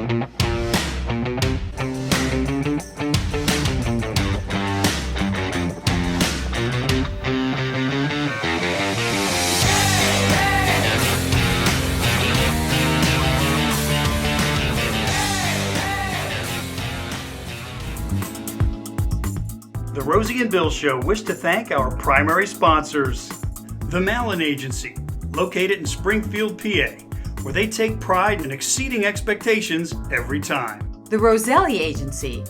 The Rosie and Bill Show wish to thank our primary sponsors. The Mallon Agency, located in Springfield, PA, where they take pride in exceeding expectations every time. The Roselli Agency.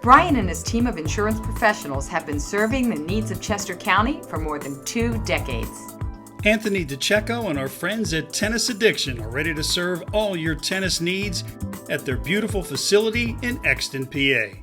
Brian and his team of insurance professionals have been serving the needs of Chester County for more than 2 decades. Anthony DeCecco and our friends at Tennis Addiction are ready to serve all your tennis needs at their beautiful facility in Exton, PA.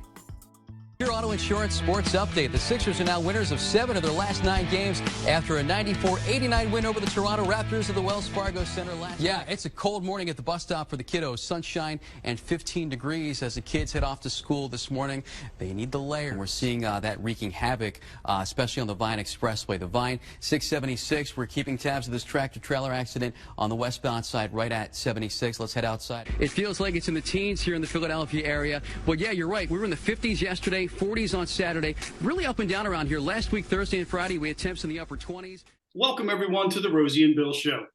Your auto insurance sports update. The Sixers are now winners of 7 of their last 9 games after a 94-89 win over the Toronto Raptors of the Wells Fargo Center last night. Yeah, it's a cold morning at the bus stop for the kiddos. Sunshine and 15 degrees as the kids head off to school this morning. They need the layer. We're seeing that wreaking havoc, especially on the Vine Expressway. The Vine 676, we're keeping tabs of this tractor-trailer accident on the westbound side right at 76. Let's head outside. It feels like it's in the teens here in the Philadelphia area. But yeah, you're right. We were in the 50s yesterday. 40s on Saturday. Really up and down around here. Last week, Thursday and Friday, we had temps in the upper 20s. Welcome, everyone, to the Rosie and Bill Show.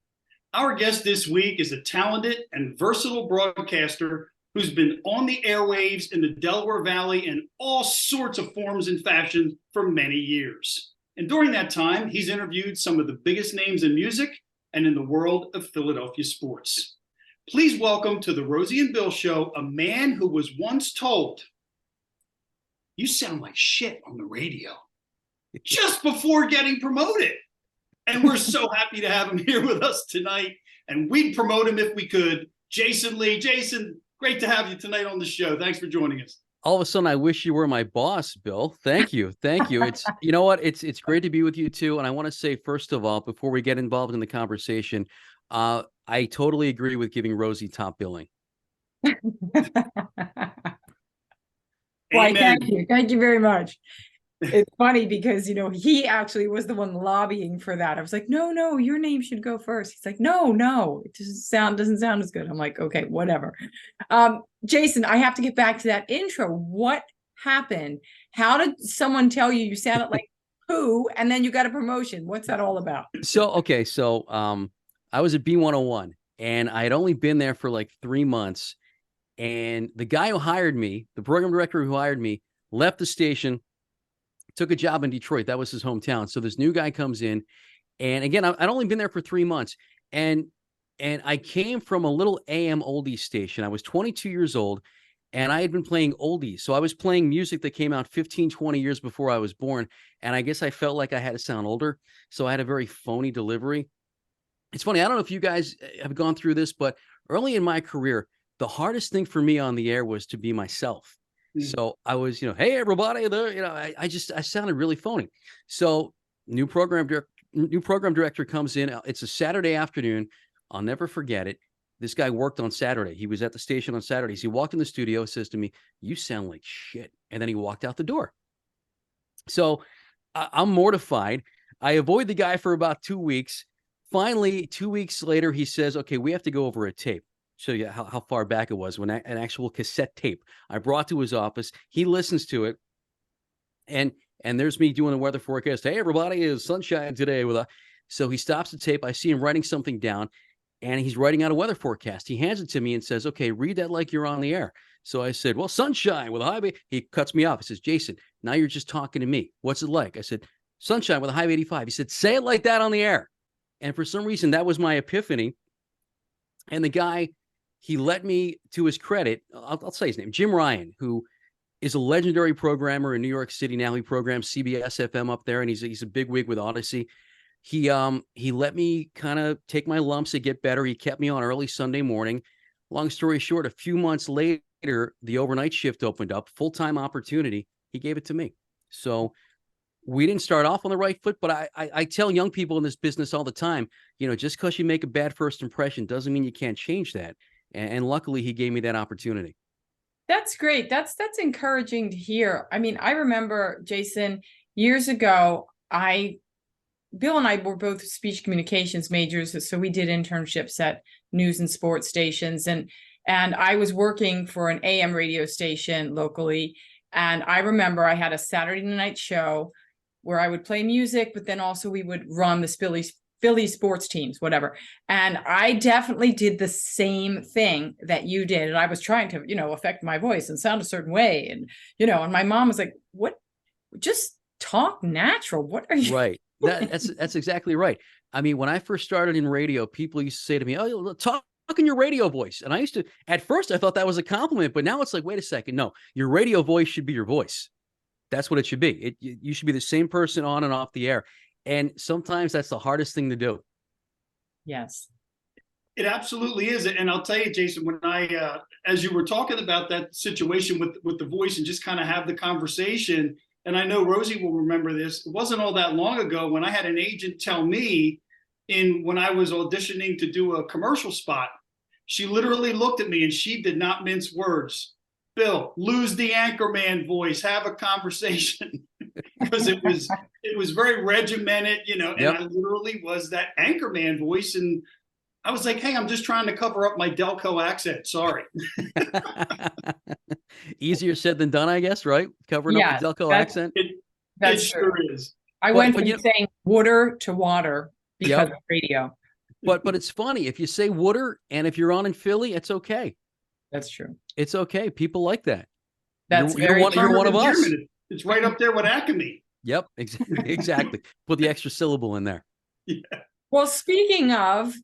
Our guest this week is a talented and versatile broadcaster who's been on the airwaves in the Delaware Valley in all sorts of forms and fashions for many years. And during that time, he's interviewed some of the biggest names in music and in the world of Philadelphia sports. Please welcome to the Rosie and Bill Show a man who was once told, "You sound like shit on the radio," just before getting promoted. And we're so happy to have him here with us tonight. And we'd promote him if we could. Jason Lee. Jason, great to have you tonight on the show. Thanks for joining us. All of a sudden, I wish you were my boss, Bill. Thank you. Thank you. It's, you know what? It's great to be with you too. And I want to say, first of all, before we get involved in the conversation, I totally agree with giving Rosie top billing. Why, thank you. Thank you very much. It's funny because, he actually was the one lobbying for that. I was like, no, your name should go first. He's like, no, it doesn't sound as good. I'm like, okay, whatever. Jason, I have to get back to that intro. What happened? How did someone tell you sounded like who, and then you got a promotion? What's that all about? So I was at B101 and I had only been there for like 3 months. And the guy who hired me, the program director who hired me, left the station, took a job in Detroit. That was his hometown. So this new guy comes in. And again, I'd only been there for 3 months. And I came from a little AM oldies station. I was 22 years old, and I had been playing oldies. So I was playing music that came out 15, 20 years before I was born. And I guess I felt like I had to sound older. So I had a very phony delivery. It's funny. I don't know if you guys have gone through this, but early in my career, the hardest thing for me on the air was to be myself. Mm-hmm. So I was, hey, everybody, I sounded really phony. So new program director comes in. It's a Saturday afternoon. I'll never forget it. This guy worked on Saturday. He was at the station on Saturdays. He walked in the studio, says to me, "You sound like shit." And then he walked out the door. So I'm mortified. I avoid the guy for about 2 weeks. Finally, 2 weeks later, he says, "Okay, we have to go over a tape." Show you how far back it was when an actual cassette tape I brought to his office. He listens to it, and there's me doing the weather forecast. "Hey, everybody, is sunshine today." So he stops the tape. I see him writing something down, and he's writing out a weather forecast. He hands it to me and says, "Okay, read that like you're on the air." So I said, "Well, sunshine with a high." He cuts me off. He says, "Jason, now you're just talking to me. What's it like?" I said, "Sunshine with a high of 85." He said, "Say it like that on the air." And for some reason, that was my epiphany. And the guy, he let me, to his credit, I'll say his name, Jim Ryan, who is a legendary programmer in New York City now. He programs CBS FM up there, and he's a bigwig with Odyssey. He let me kind of take my lumps and get better. He kept me on early Sunday morning. Long story short, a few months later, the overnight shift opened up, full-time opportunity. He gave it to me. So we didn't start off on the right foot, but I tell young people in this business all the time, just because you make a bad first impression doesn't mean you can't change that. And luckily, he gave me that opportunity. That's great. That's encouraging to hear. I mean, I remember, Jason, years ago, Bill and I were both speech communications majors, so we did internships at news and sports stations. And And I was working for an AM radio station locally. And I remember I had a Saturday night show where I would play music, but then also we would run the Philly sports teams, whatever. And I definitely did the same thing that you did. And I was trying to, affect my voice and sound a certain way. And, and my mom was like, what? Just talk natural. What are you? Right. That's exactly right. I mean, when I first started in radio, people used to say to me, "Oh, talk in your radio voice." And I used to, at first I thought that was a compliment, but now it's like, wait a second. No, your radio voice should be your voice. That's what it should be. You should be the same person on and off the air. And sometimes that's the hardest thing to do. Yes. It absolutely is. And I'll tell you, Jason, when as you were talking about that situation with the voice and just kind of have the conversation, and I know Rosie will remember this, it wasn't all that long ago when I had an agent tell me when I was auditioning to do a commercial spot, she literally looked at me and she did not mince words. Bill, lose the anchorman voice, have a conversation. Because it was very regimented, and Yep. I literally was that anchorman voice. And I was like, hey, I'm just trying to cover up my Delco accent. Sorry. Easier said than done, I guess, right? Covering up the Delco accent. It sure is. I went from saying water to water because of radio. But it's funny. If you say water and if you're on in Philly, it's okay. That's true. It's okay. People like that. That's you're one of us. It's right up there with Acme. Yep, exactly. Put the extra syllable in there. Yeah. Well, speaking of,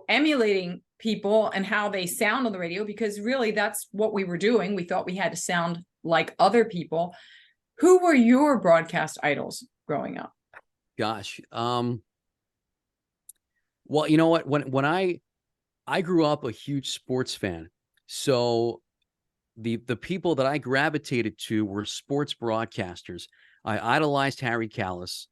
emulating people and how they sound on the radio, because really that's what we were doing. We thought we had to sound like other people. Who were your broadcast idols growing up? Gosh. Well, you know what? When I grew up a huge sports fan, so the people that I gravitated to were sports broadcasters. I idolized Harry Callis.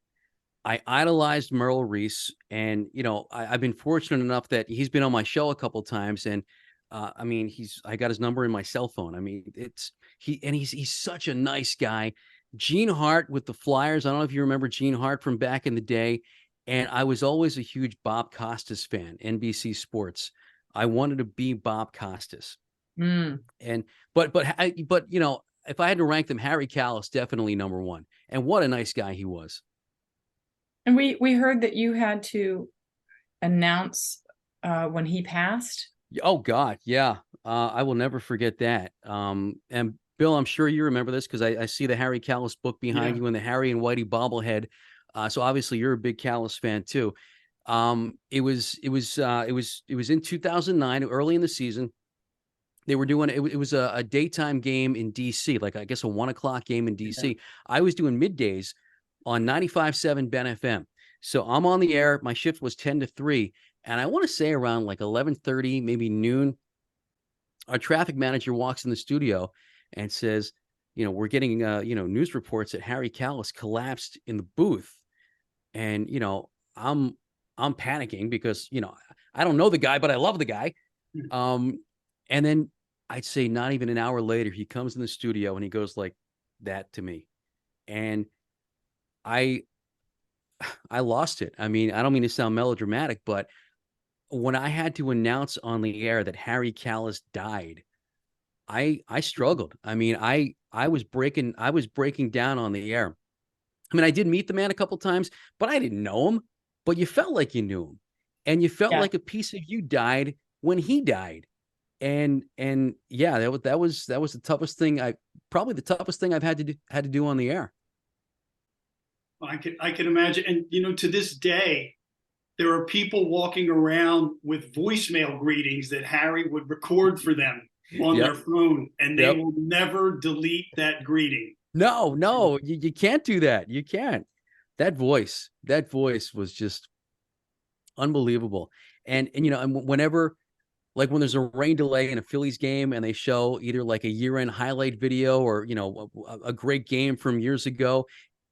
I idolized Merle Reese, and I've been fortunate enough that he's been on my show a couple times, and I mean I got his number in my cell phone. I mean he's such a nice guy. Gene Hart with the Flyers. I don't know if you remember Gene Hart from back in the day, and I was always a huge Bob Costas fan. NBC Sports. I wanted to be Bob Costas. And but if I had to rank them, Harry Callis definitely number one. And what a nice guy he was. And we heard that you had to announce when he passed. Oh God, yeah. I will never forget that. And Bill, I'm sure you remember this because I see the Harry Callis book behind you and the Harry and Whitey bobblehead. So obviously you're a big Callis fan too. It was in 2009, early in the season. They were doing it was a daytime game in DC, like I guess a 1 o'clock game in DC. Yeah. I was doing middays on 95.7 Ben FM. So I'm on the air. My shift was 10 to 3. And I want to say around like 11:30, maybe noon, our traffic manager walks in the studio and says, we're getting news reports that Harry Callis collapsed in the booth. And I'm panicking because I don't know the guy, but I love the guy. And then I'd say not even an hour later, he comes in the studio and he goes like that to me. And I lost it. I mean, I don't mean to sound melodramatic, but when I had to announce on the air that Harry Callis died, I struggled. I mean, I was breaking down on the air. I mean, I did meet the man a couple times, but I didn't know him, but you felt like you knew him, and you felt like a piece of you died when he died. And yeah, that was the toughest thing. Probably the toughest thing I've had to do on the air. I can imagine. And to this day, there are people walking around with voicemail greetings that Harry would record for them on their phone, and they will never delete that greeting. No, you can't do that. You can't. That voice was just unbelievable. And whenever, like when there's a rain delay in a Phillies game and they show either like a year-end highlight video or, a great game from years ago,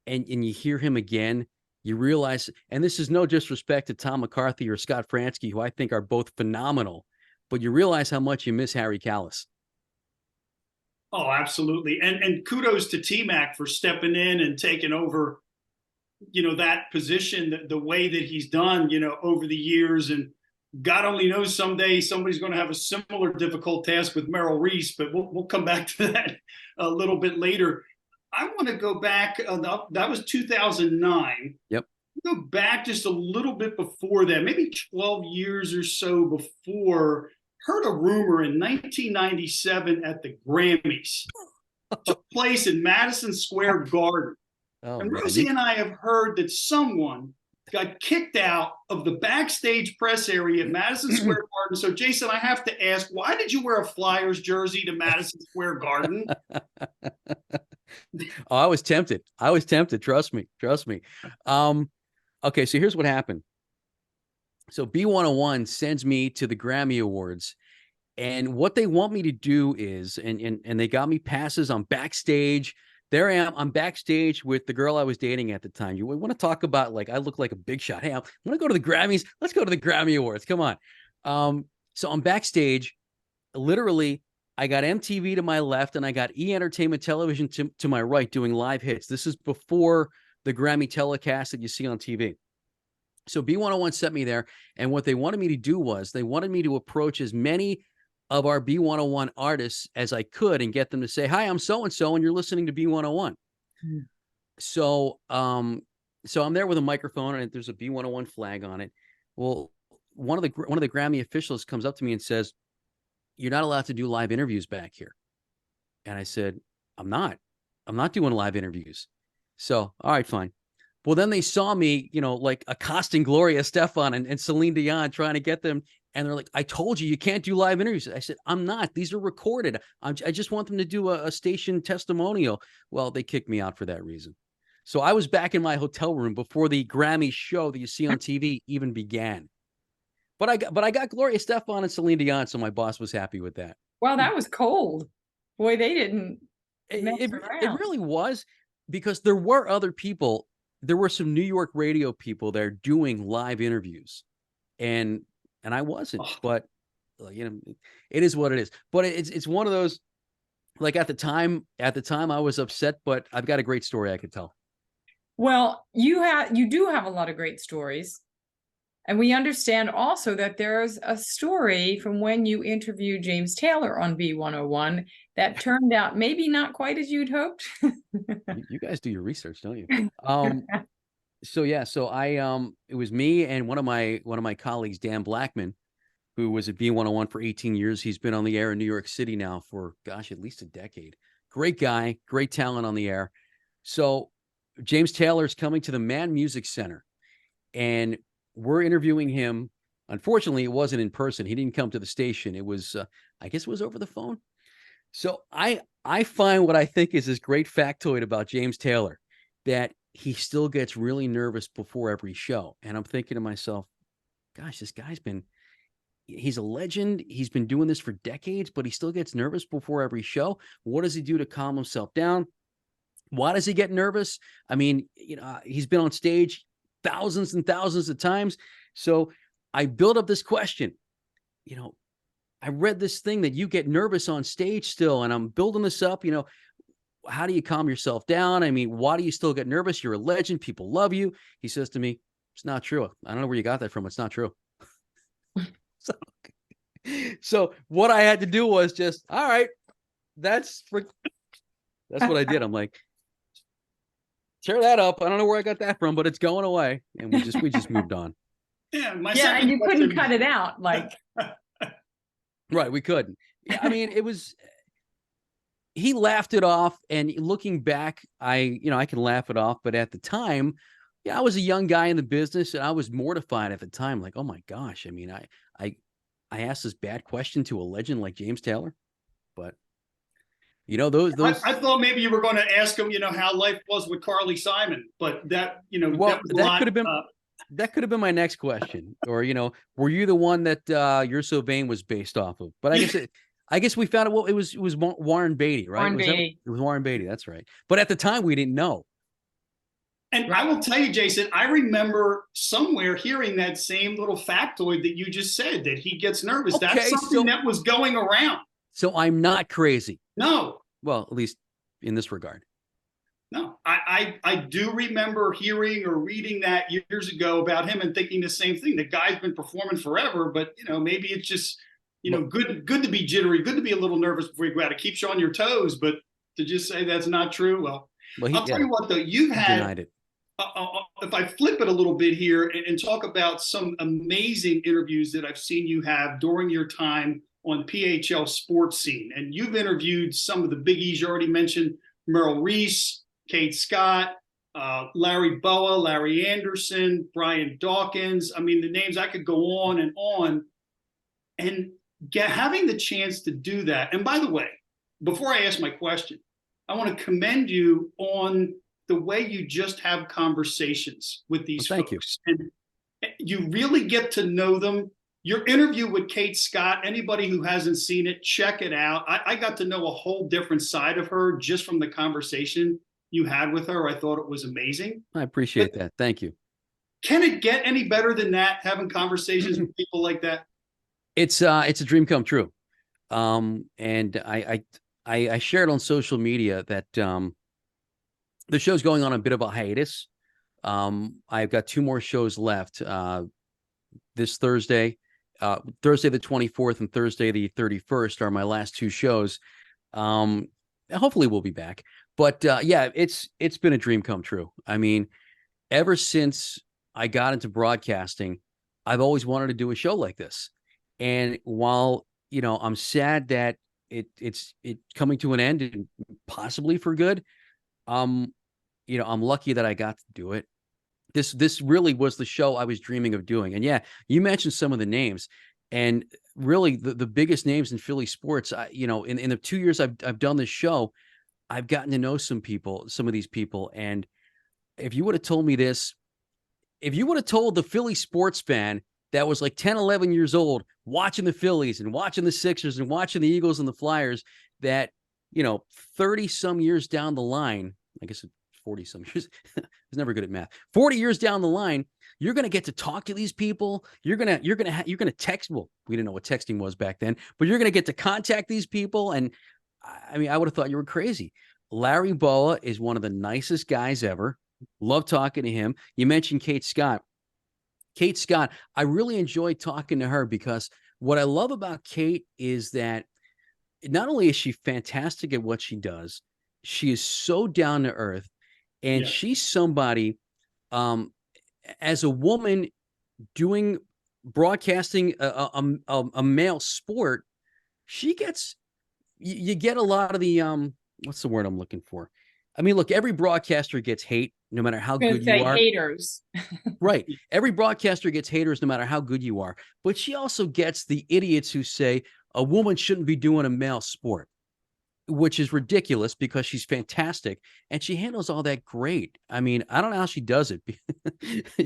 and you hear him again, you realize, and this is no disrespect to Tom McCarthy or Scott Fransky, who I think are both phenomenal, but you realize how much you miss Harry Callis. Oh, absolutely. And kudos to T-Mac for stepping in and taking over, that position, the way that he's done, over the years. And God only knows someday somebody's going to have a similar difficult task with Merrill Reese, but we'll come back to that a little bit later. I want to go back. That was 2009. Yep. Go back just a little bit before that, maybe 12 years or so before. Heard a rumor in 1997 at the Grammys. Took place in Madison Square Garden. Oh, And man. Rosie and I have heard that someone got kicked out of the backstage press area at Madison Square Garden. So, Jason, I have to ask, why did you wear a Flyers jersey to Madison Square Garden? Oh, I was tempted. Trust me. Okay, so here's what happened. So B101 sends me to the Grammy Awards, and what they want me to do is, and they got me passes. I'm backstage. There I am. I'm backstage with the girl I was dating at the time. You want to talk about, like, I look like a big shot. Hey, I want to go to the Grammys. Let's go to the Grammy Awards. Come on. So I'm backstage. Literally, I got MTV to my left, and I got E! Entertainment Television to my right doing live hits. This is before the Grammy telecast that you see on TV. So B101 sent me there, and what they wanted me to do was they wanted me to approach as many of our B101 artists as I could and get them to say, "Hi, I'm so-and-so, and you're listening to B101." Mm. So I'm there with a microphone, and there's a B101 flag on it. Well, one of the Grammy officials comes up to me and says, "You're not allowed to do live interviews back here." And I said, I'm not doing live interviews. So, all right, fine. Well, then they saw me, like accosting Gloria Estefan and Celine Dion, trying to get them. And they're like, "I told you can't do live interviews." I said, "I'm not. These are recorded. I just want them to do a station testimonial." Well, they kicked me out for that reason. So I was back in my hotel room before the Grammy show that you see on TV even began. But I got Gloria Estefan and Celine Dion, so my boss was happy with that. Well, that was cold. Boy, they didn't mess It around. really was, because there were other people. There were some New York radio people there doing live interviews, and I wasn't. But it is what it is. But it's one of those, like, at the time I was upset, but I've got a great story I could tell. Well, you do have a lot of great stories. And we understand also that there's a story from when you interviewed James Taylor on B101 that turned out maybe not quite as you'd hoped. You guys do your research, don't you? So it was me and one of my colleagues, Dan Blackman, who was at B101 for 18 years. He's been on the air in New York City now for, gosh, at least a decade. Great guy, great talent on the air. So James Taylor's coming to the Man Music Center, and we're interviewing him. Unfortunately, it wasn't in person. He didn't come to the station. It was, I guess it was over the phone. So I find what I think is this great factoid about James Taylor, that he still gets really nervous before every show. And I'm thinking to myself, gosh, this guy's he's a legend. He's been doing this for decades, but he still gets nervous before every show. What does he do to calm himself down? Why does he get nervous? I mean, he's been on stage thousands and thousands of times. So I built up this question. I read this thing that you get nervous on stage still, and I'm building this up. How do you calm yourself down? I mean, why do you still get nervous? You're a legend. People love you. He says to me, "It's not true. I don't know where you got that from. It's not true." So what I had to do was just, all right, that's what I did. I'm like, tear that up. I don't know where I got that from, but it's going away. And we just moved on. Yeah, and you couldn't cut it out. Like, right, we couldn't. I mean, he laughed it off, and looking back, I can laugh it off, but at the time, I was a young guy in the business, and I was mortified at the time. Like, oh my gosh. I mean, I asked this bad question to a legend like James Taylor, but those. I thought maybe you were going to ask him, how life was with Carly Simon, but that, that could have been my next question. Or, were you the one that You're So Vain was based off of? But I guess we found out. Well, it was Warren Beatty, right? It was Warren Beatty. That's right. But at the time, we didn't know. And I will tell you, Jason, I remember somewhere hearing that same little factoid that you just said, that he gets nervous. Okay, that's something that was going around. So I'm not crazy. No. Well, at least in this regard. No, I do remember hearing or reading that years ago about him and thinking the same thing. The guy's been performing forever, but maybe it's just Well, good to be jittery, good to be a little nervous before you go out. It keeps you on your toes, but to just say that's not true, well, well, I'll tell you what though, you've he had. denied it. If I flip it a little bit here and talk about some amazing interviews that I've seen you have during your time on PHL Sports Scene, and you've interviewed some of the biggies you already mentioned: Merrill Reese, Kate Scott, Larry Boa, Larry Anderson, Brian Dawkins. I mean, the names, I could go on, and having the chance to do that. And by the way, before I ask my question, I want to commend you on the way you just have conversations with these Well, thank folks. And you really get to know them. Your interview with Kate Scott, anybody who hasn't seen it, check it out. I got to know a whole different side of her just from the conversation you had with her. I thought it was amazing. I appreciate that. Thank you. Can it get any better than that, having conversations with people like that? It's a dream come true. And I shared on social media that the show's going on a bit of a hiatus. I've got 2 more shows left. This Thursday, Thursday the 24th and Thursday the 31st are my last 2 shows. Hopefully we'll be back. But yeah, it's been a dream come true. I mean, ever since I got into broadcasting, I've always wanted to do a show like this. And while, I'm sad that it's coming to an end and possibly for good, I'm lucky that I got to do it. This really was the show I was dreaming of doing. And yeah, you mentioned some of the names, and really the biggest names in Philly sports. In the 2 years I've done this show, I've gotten to know some of these people. And if you would have told me this, if you would have told the Philly sports fan that was like 10, 11 years old, watching the Phillies and watching the Sixers and watching the Eagles and the Flyers, that, 30 some years down the line, I guess 40 some years, I was never good at math, 40 years down the line, you're going to get to talk to these people. You're going to text. Well, we didn't know what texting was back then, but you're going to get to contact these people. And I mean, I would have thought you were crazy. Larry Boa is one of the nicest guys ever. Love talking to him. You mentioned Kate Scott. Kate Scott, I really enjoyed talking to her because what I love about Kate is that not only is she fantastic at what she does, she is so down to earth, and she's somebody, as a woman doing broadcasting a male sport, she gets, you get a lot of the, what's the word I'm looking for? I mean, look, every broadcaster gets hate, no matter how good you are. Haters. Right. Every broadcaster gets haters, no matter how good you are. But she also gets the idiots who say a woman shouldn't be doing a male sport, which is ridiculous because she's fantastic and she handles all that great. I mean, I don't know how she does it.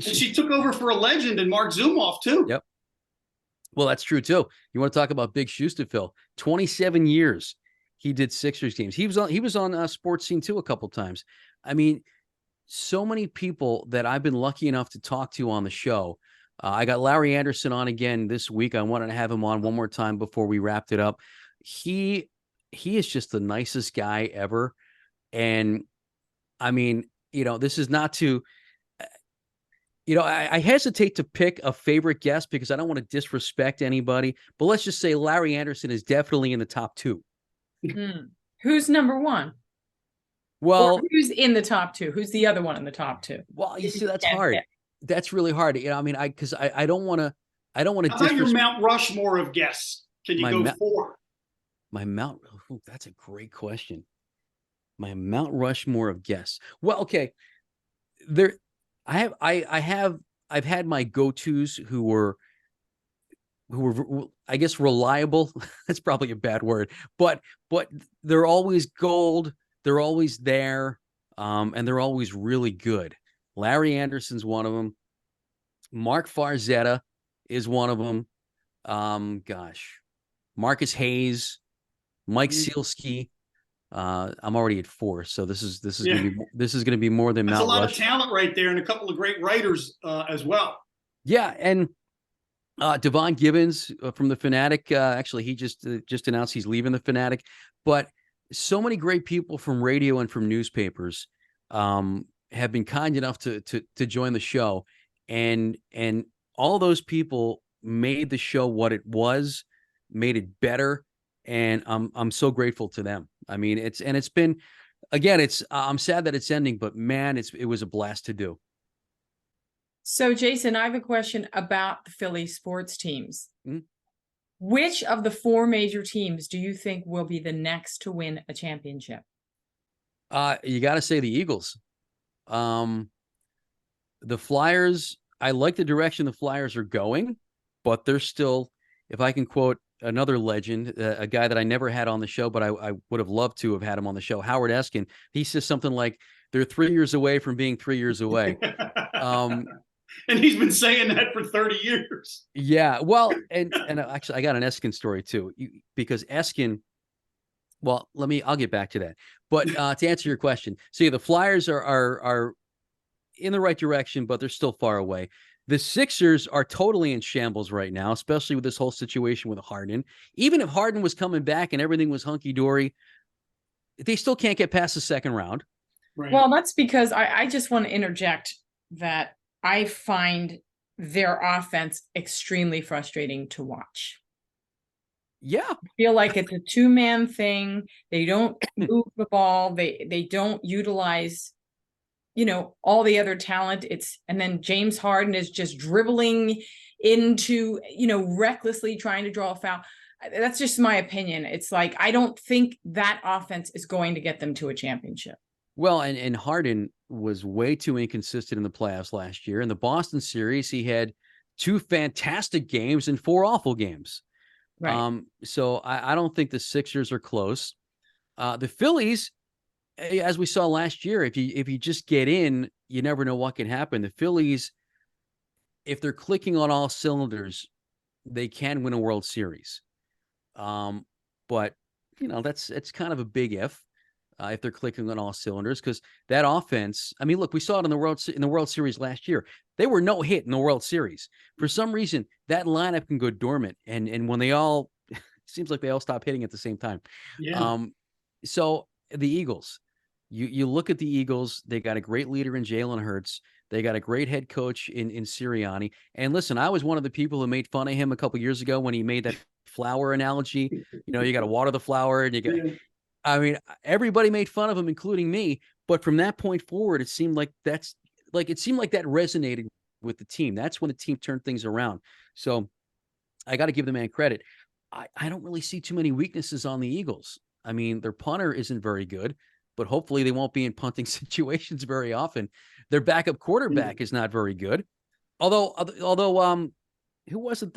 she took over for a legend and Mark Zumoff too. Yep. Well, that's true too. You want to talk about big shoes to fill? 27 years he did Sixers games. He was on Sports Scene too a couple times. I mean, so many people that I've been lucky enough to talk to on the show. I got Larry Anderson on again this week. I wanted to have him on one more time before we wrapped it up. He is just the nicest guy ever. And I mean, this is not to, I hesitate to pick a favorite guest because I don't want to disrespect anybody, but let's just say Larry Anderson is definitely in the top 2. Who's number 1? Well, or who's in the top 2? Who's the other one in the top 2? Well, you see, that's hard. That's really hard. I mean, because I don't want to How about your Mount Rushmore of guests? Can you go 4? That's a great question. My Mount Rushmore of guests. Well, okay. I've had my go-tos who were, I guess, reliable. That's probably a bad word, but they're always gold. They're always there. And they're always really good. Larry Anderson's one of them. Mark Farzetta is one of them. Marcus Hayes, Mike Sealski. I'm already at 4, so this is gonna be more than That's Mount a lot Rush. of talent right there, and a couple of great writers as well. Yeah, and Devon Gibbons from the Fanatic. Actually, he just announced he's leaving the Fanatic. But so many great people from radio and from newspapers. have been kind enough to join the show, and all those people made the show what it was, made it better, and I'm so grateful to them. I mean, it's been, again, I'm sad that it's ending, but man, it was a blast to do. So, Jason, I have a question about the Philly sports teams. Mhm. Which of the four major teams do you think will be the next to win a championship? You got to say the Eagles. The Flyers, I like the direction the Flyers are going, but they're still, if I can quote another legend, a guy that I never had on the show, but I would have loved to have had him on the show, Howard Eskin. He says something like, they're 3 years away from being 3 years away. And he's been saying that for 30 years. Yeah, well, and actually, I got an Eskin story too, because Eskin. Well, I'll get back to that. But to answer your question, so yeah, the Flyers are in the right direction, but they're still far away. The Sixers are totally in shambles right now, especially with this whole situation with Harden. Even if Harden was coming back and everything was hunky dory, they still can't get past the second round. Right. Well, that's because I just want to interject that I find their offense extremely frustrating to watch. Yeah. I feel like it's a two-man thing. They don't move the ball. They don't utilize, all the other talent. And then James Harden is just dribbling into, recklessly trying to draw a foul. That's just my opinion. It's like, I don't think that offense is going to get them to a championship. Well, and Harden was way too inconsistent in the playoffs last year. In the Boston series, he had 2 fantastic games and 4 awful games. Right. So I don't think the Sixers are close. The Phillies, as we saw last year, if you just get in, you never know what can happen. The Phillies, if they're clicking on all cylinders, they can win a World Series. But it's kind of a big if they're clicking on all cylinders, because that offense. I mean, look, we saw it in the World Series last year. They were no hit in the World Series. For some reason, that lineup can go dormant, and when they all, it seems like they all stop hitting at the same time. Yeah. So the Eagles, you look at the Eagles. They got a great leader in Jalen Hurts. They got a great head coach in Sirianni. And listen, I was one of the people who made fun of him a couple years ago when he made that flower analogy. You got to water the flower, and you got. Yeah. I mean, everybody made fun of him, including me. But from that point forward, it seemed like that resonated with the team. That's when the team turned things around. So I got to give the man credit. I don't really see too many weaknesses on the Eagles. I mean, their punter isn't very good, but hopefully they won't be in punting situations very often. Their backup quarterback is not very good. Although, who was it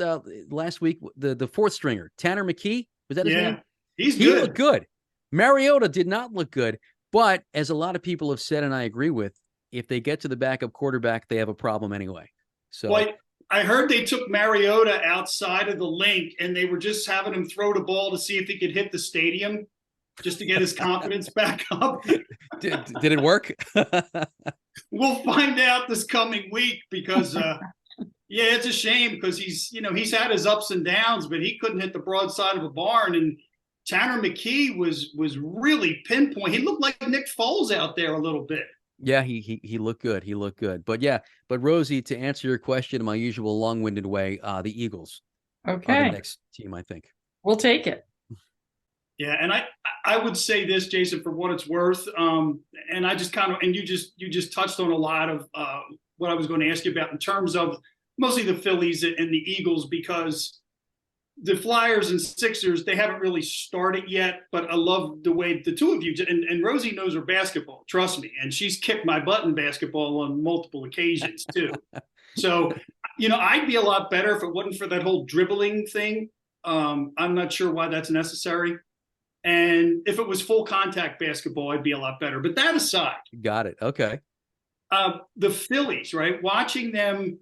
last week? The fourth stringer, Tanner McKee, was that his name? He good. Looked good. Mariota did not look good, but as a lot of people have said, and I agree with, if they get to the backup quarterback, they have a problem anyway. So, well, I heard they took Mariota outside of the link, and they were just having him throw the ball to see if he could hit the stadium, just to get his confidence back up. Did it work? We'll find out this coming week, because it's a shame, because he's had his ups and downs, but he couldn't hit the broadside of a barn. And Tanner McKee was really pinpoint. He looked like Nick Foles out there a little bit. Yeah, he looked good. He looked good. But Rosie, to answer your question in my usual long-winded way, the Eagles are the next team, I think. We'll take it. Yeah, and I would say this, Jason, for what it's worth, and I just kind of, and you just touched on a lot of what I was going to ask you about in terms of mostly the Phillies and the Eagles, because the Flyers and Sixers, they haven't really started yet, but I love the way the two of you, and Rosie knows her basketball, trust me, and she's kicked my butt in basketball on multiple occasions too. So, I'd be a lot better if it wasn't for that whole dribbling thing. I'm not sure why that's necessary. And if it was full contact basketball, I'd be a lot better. But that aside. Got it. Okay. The Phillies, right? Watching them,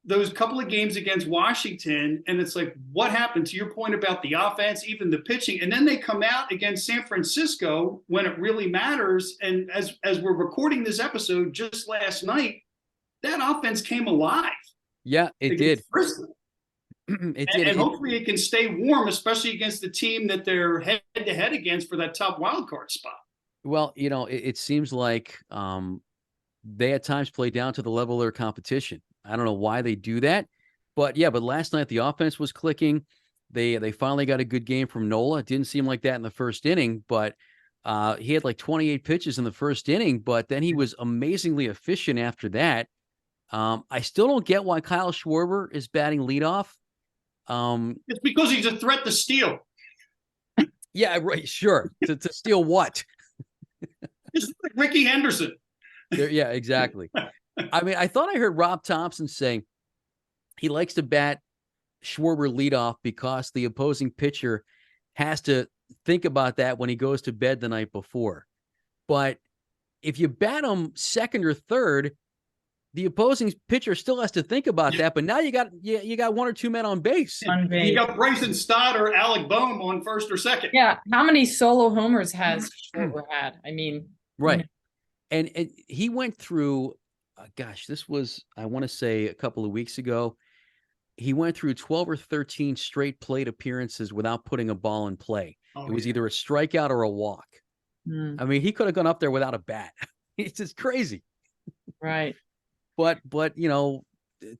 those couple of games against Washington, and it's like, what happened? To your point about the offense, even the pitching, and then they come out against San Francisco when it really matters. And as we're recording this episode just last night, that offense came alive. Yeah, it did. It did. And hopefully it can stay warm, especially against the team that they're head-to-head against for that top wild card spot. Well, it seems like they at times play down to the level of their competition. I don't know why they do that, but yeah. But last night the offense was clicking. They finally got a good game from Nola. It didn't seem like that in the first inning, but he had like 28 pitches in the first inning. But then he was amazingly efficient after that. I still don't get why Kyle Schwarber is batting leadoff. It's because he's a threat to steal. Yeah, right. Sure. To steal what? Just like Ricky Henderson. Yeah, exactly. I mean, I thought I heard Rob Thompson saying he likes to bat Schwarber leadoff because the opposing pitcher has to think about that when he goes to bed the night before. But if you bat him second or third, the opposing pitcher still has to think about that. But now you got one or two men on base. You got Bryson Stott or Alec Boehm on first or second. Yeah. How many solo homers has Schwarber had? I mean, right. And he went through, this was, I want to say a couple of weeks ago, he went through 12 or 13 straight plate appearances without putting a ball in play. It was either a strikeout or a walk. I mean, he could have gone up there without a bat. It's just crazy. Right. But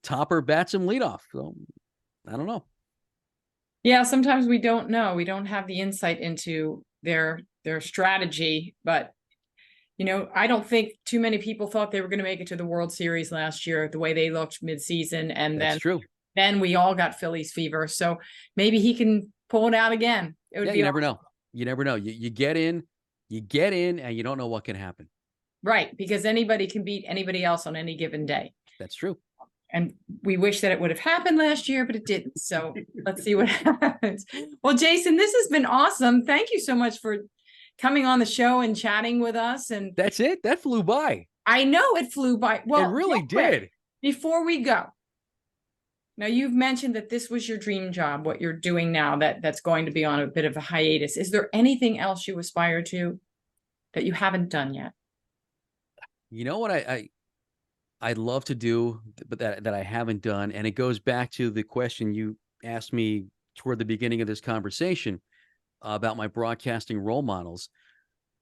Topper bats him leadoff. So I don't know. Yeah, sometimes we don't know. We don't have the insight into their strategy, but I don't think too many people thought they were going to make it to the World Series last year, the way they looked midseason. And That's true. Then we all got Phillies fever. So maybe he can pull it out again. It would be you never know. You never know. You get in, and you don't know what can happen. Right. Because anybody can beat anybody else on any given day. That's true. And we wish that it would have happened last year, but it didn't. So let's see what happens. Well, Jason, this has been awesome. Thank you so much for coming on the show and chatting with us. And that's it. That flew by. I know it flew by. Well, it really did. Before we go, now you've mentioned that this was your dream job, what you're doing now, that's going to be on a bit of a hiatus. Is there anything else you aspire to that you haven't done yet? You know what I'd love to do, but that I haven't done, and it goes back to the question you asked me toward the beginning of this conversation about my broadcasting role models.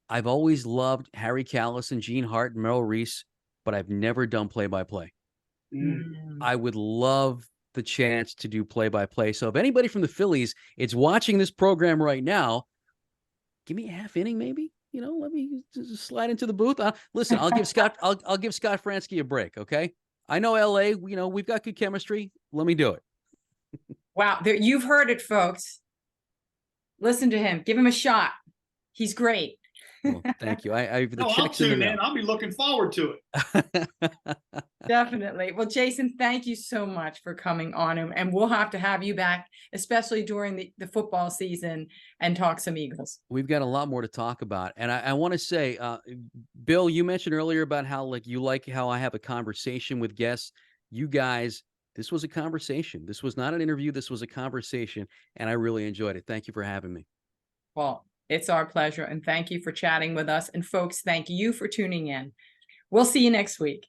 I've always loved Harry Callis and Gene Hart and Merrill Reese, but I've never done play-by-play. I would love the chance to do play-by-play. So if anybody from the Phillies is watching this program right now, give me a half inning, maybe. Let me just slide into the booth. Listen, I'll give Scott Fransky a break. Okay. I know LA, we've got good chemistry. Let me do it. Wow. You've heard it, folks. Listen to him. Give him a shot. He's great. Well, thank you. I'll tune in. I'll be looking forward to it. Definitely. Well, Jason, thank you so much for coming on, and we'll have to have you back, especially during the football season, and talk some Eagles. We've got a lot more to talk about. And I want to say, Bill, you mentioned earlier about how you like how I have a conversation with guests. You guys, this was a conversation. This was not an interview. This was a conversation, and I really enjoyed it. Thank you for having me. Well, it's our pleasure, and thank you for chatting with us. And folks, thank you for tuning in. We'll see you next week.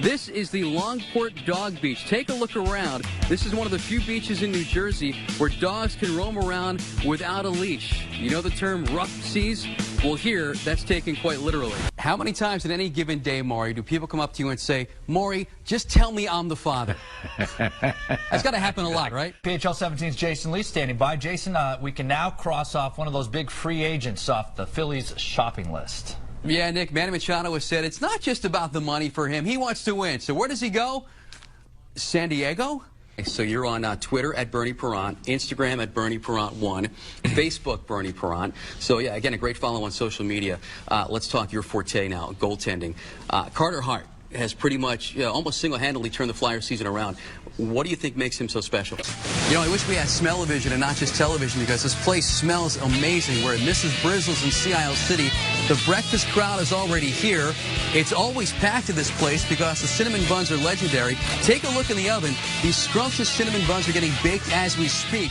This is the Longport Dog Beach. Take a look around. This is one of the few beaches in New Jersey where dogs can roam around without a leash. You know the term rough seas? Well, here, that's taken quite literally. How many times in any given day, Maury, do people come up to you and say, Maury, just tell me I'm the father? That's got to happen a lot, right? PHL 17's Jason Lee standing by. Jason, we can now cross off one of those big free agents off the Phillies shopping list. Yeah, Nick, Manny Machado has said it's not just about the money for him. He wants to win. So where does he go? San Diego? So you're on Twitter at Bernie Perrant, Instagram at Bernie Perrant1, Facebook Bernie Perrant. So yeah, again, a great follow on social media. Let's talk your forte now, goaltending. Carter Hart has pretty much almost single-handedly turned the Flyer season around. What do you think makes him so special? I wish we had smell-o-vision and not just television, because this place smells amazing. We're at Mrs. Brizzle's in Sea Isle City. The breakfast crowd is already here. It's always packed at this place because the cinnamon buns are legendary. Take a look in the oven. These scrumptious cinnamon buns are getting baked as we speak.